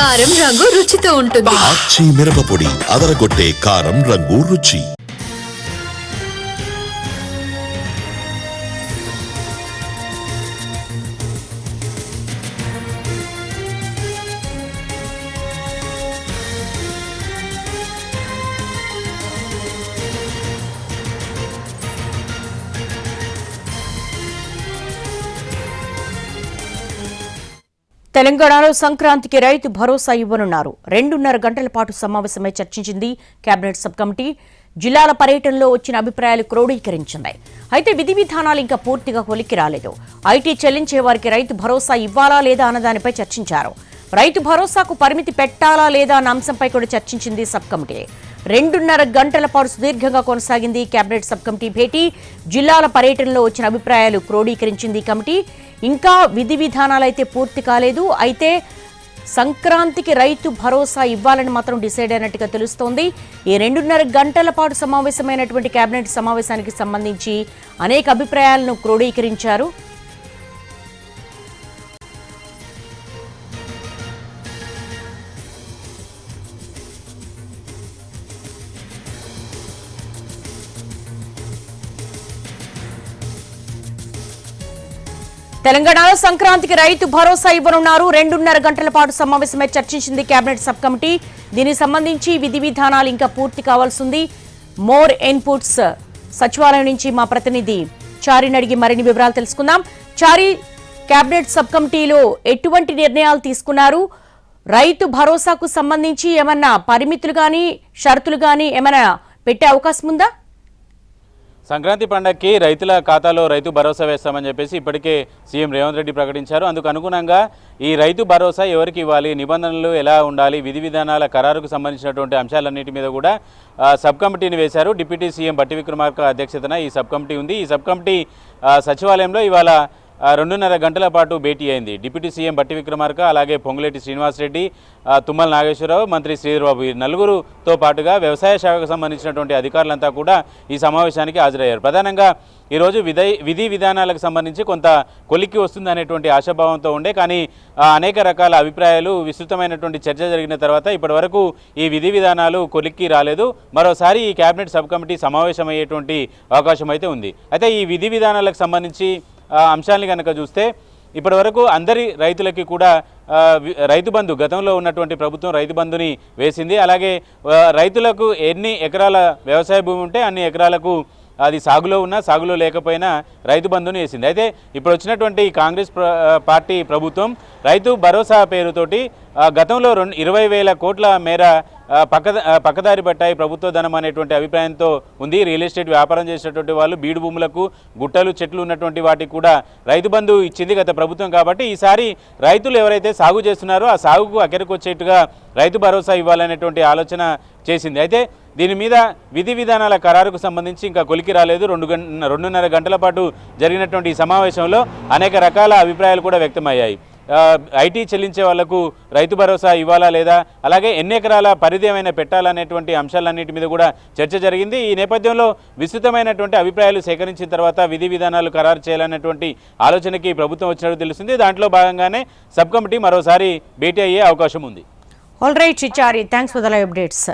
కారం రంగు రుచితో ఉంటుంది. ఆచి మిరపపొడి అదరగొట్టే కారం రంగు రుచి. తెలంగాణలో సంక్రాంతికి రైతు భరోసా ఇవ్వనున్నారు. 2.5 గంటల పాటు సమావేశమై చర్చించింది కేబినెట్ సబ్ కమిటీ. జిల్లాల పర్యటనలో వచ్చిన అభిప్రాయాలు క్రోడీకరించింది. అయితే విధి విధానాలు ఇంకా పూర్తిగా కొలిక్కి రాలేదు. ఐటీ చెల్లించే వారికి రైతు భరోసా ఇవ్వాలా లేదా అన్నదానిపై చర్చించారు. రైతు భరోసాకు పరిమితి పెట్టాలా లేదా అన్న అంశంపై కూడా చర్చించింది సబ్ కమిటీ. 2.5 గంటల పాటు సుదీర్ఘంగా కొనసాగింది కేబినెట్ సబ్ కమిటీ భేటీ. జిల్లాల పర్యటనలో వచ్చిన అభిప్రాయాలు క్రోడీకరించింది కమిటీ. ఇంకా విధి విధానాలైతే పూర్తి కాలేదు. అయితే సంక్రాంతికి రైతు భరోసా ఇవ్వాలని మాత్రం డిసైడ్ అయినట్టుగా తెలుస్తోంది. ఈ 2.5 గంటల పాటు సమావేశమైనటువంటి కేబినెట్ సమావేశానికి సంబంధించి అనేక అభిప్రాయాలను క్రోడీకరించారు. తెలంగాణలో సంక్రాంతికి రైతు భరోసా ఇవ్వనున్నారు. 2.5 గంటల పాటు సమావేశమై చర్చించింది కేబినెట్ సబ్ కమిటీ. దీనికి సంబంధించి విధి విధానాలు ఇంకా పూర్తి కావాల్సింది. మోర్ ఇన్పుట్స్ సచివాలయం నుంచి మా ప్రతినిధి చారిని అడిగి మరిన్ని వివరాలు తెలుసుకుందాం. చారి, కేబినెట్ సబ్ కమిటీలో ఎటువంటి నిర్ణయాలు తీసుకున్నారు? రైతు భరోసాకు సంబంధించి ఏమన్నా పరిమితులు కానీ షరతులు కానీ ఏమైనా పెట్టే అవకాశం ఉందా? సంక్రాంతి పండగకి రైతుల ఖాతాలో రైతు భరోసా వేస్తామని చెప్పేసి ఇప్పటికే సీఎం రేవంత్ రెడ్డి ప్రకటించారు. అందుకు అనుగుణంగా ఈ రైతు భరోసా ఎవరికి ఇవ్వాలి, నిబంధనలు ఎలా ఉండాలి, విధి విధానాల ఖరారుకు సంబంధించినటువంటి అంశాలన్నిటి మీద కూడా సబ్ కమిటీని వేశారు. డిప్యూటీ సీఎం బట్టి విక్రమార్క అధ్యక్షతన ఈ సబ్ కమిటీ ఉంది. ఈ సబ్ కమిటీ సచివాలయంలో ఇవాళ 2.5 గంటల పాటు భేటీ అయింది. డిప్యూటీ సీఎం బట్టి విక్రమార్క, అలాగే పొంగులేటి శ్రీనివాసరెడ్డి, తుమ్మల నాగేశ్వరరావు, మంత్రి శ్రీధర్బాబు, ఈ నలుగురుతో పాటుగా వ్యవసాయ శాఖకు సంబంధించినటువంటి అధికారులంతా కూడా ఈ సమావేశానికి హాజరయ్యారు. ప్రధానంగా ఈరోజు విధి విధానాలకు సంబంధించి కొంత కొలిక్కి వస్తుంది అనేటువంటి ఆశాభావంతో ఉండే, కానీ అనేక రకాల అభిప్రాయాలు, విస్తృతమైనటువంటి చర్చ జరిగిన తర్వాత ఇప్పటి వరకు ఈ విధి విధానాలు కొలిక్కి రాలేదు. మరోసారి ఈ కేబినెట్ సబ్ కమిటీ సమావేశమయ్యేటువంటి అవకాశం అయితే ఉంది. అయితే ఈ విధి విధానాలకు సంబంధించి అంశాన్ని కనుక చూస్తే ఇప్పటి వరకు అందరి రైతులకి కూడా రైతు బంధు, గతంలో ఉన్నటువంటి ప్రభుత్వం రైతు బంధుని వేసింది. అలాగే రైతులకు ఎన్ని ఎకరాల వ్యవసాయ భూమి ఉంటే అన్ని ఎకరాలకు అది సాగులో ఉన్నా సాగులో లేకపోయినా రైతు బంధుని వేసింది. అయితే ఇప్పుడు వచ్చినటువంటి కాంగ్రెస్ పార్టీ ప్రభుత్వం రైతు భరోసా పేరుతోటి గతంలో 20,000 కోట్ల మేర పక్కదారి పట్టాయి ప్రభుత్వ ధనం అనేటువంటి అభిప్రాయంతో ఉంది. రియల్ ఎస్టేట్ వ్యాపారం చేసేటువంటి వాళ్ళు బీడు భూములకు, గుట్టలు, చెట్లు ఉన్నటువంటి వాటికి కూడా రైతు బంధు ఇచ్చింది గత ప్రభుత్వం. కాబట్టి ఈసారి రైతులు ఎవరైతే సాగు చేస్తున్నారో ఆ సాగుకు అక్కడికి వచ్చేట్టుగా రైతు భరోసా ఇవ్వాలనేటువంటి ఆలోచన చేసింది. అయితే దీని మీద విధి విధానాల ఖరారుకు సంబంధించి ఇంకా కొలికి రాలేదు. 2.5 గంటల పాటు జరిగినటువంటి ఈ సమావేశంలో అనేక రకాల అభిప్రాయాలు కూడా వ్యక్తమయ్యాయి. ఐటీ చెల్లించే వాళ్లకు రైతు భరోసా ఇవ్వాలా లేదా, అలాగే ఎన్ని ఎకరాల పరిధి ఏమైనా పెట్టాలనేటువంటి అంశాలన్నిటి మీద కూడా చర్చ జరిగింది. ఈ నేపథ్యంలో విస్తృతమైనటువంటి అభిప్రాయాలు సేకరించిన తర్వాత విధి విధానాలు ఖరారు చేయాలనేటువంటి ఆలోచనకి ప్రభుత్వం వచ్చినట్టు తెలుస్తుంది. దాంట్లో భాగంగానే సబ్ కమిటీ మరోసారి భేటీ అయ్యే అవకాశం ఉంది. All right Chari, thanks for the live updates.